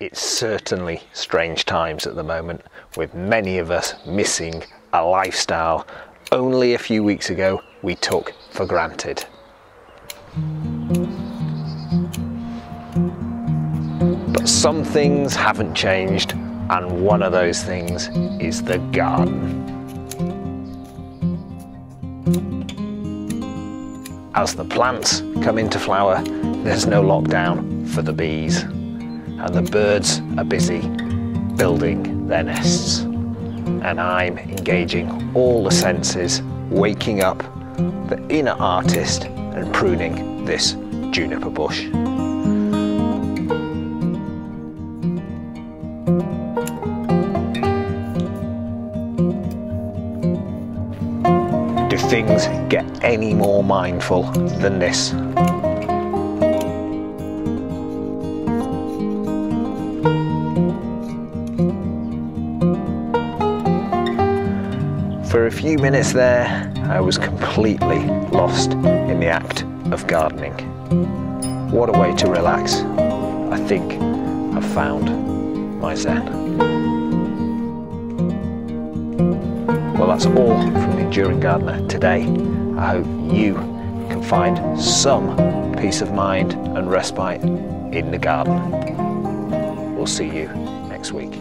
It's certainly strange times at the moment, with many of us missing a lifestyle only a few weeks ago we took for granted. But some things haven't changed, and one of those things is the garden. As the plants come into flower, there's no lockdown for the bees, and the birds are busy building their nests. And I'm engaging all the senses, waking up the inner artist and pruning this juniper bush. Do things get any more mindful than this? For a few minutes there, I was completely lost in the act of gardening. What a way to relax. I think I've found my Zen. Well, that's all from the Enduring Gardener today. I hope you can find some peace of mind and respite in the garden. We'll see you next week.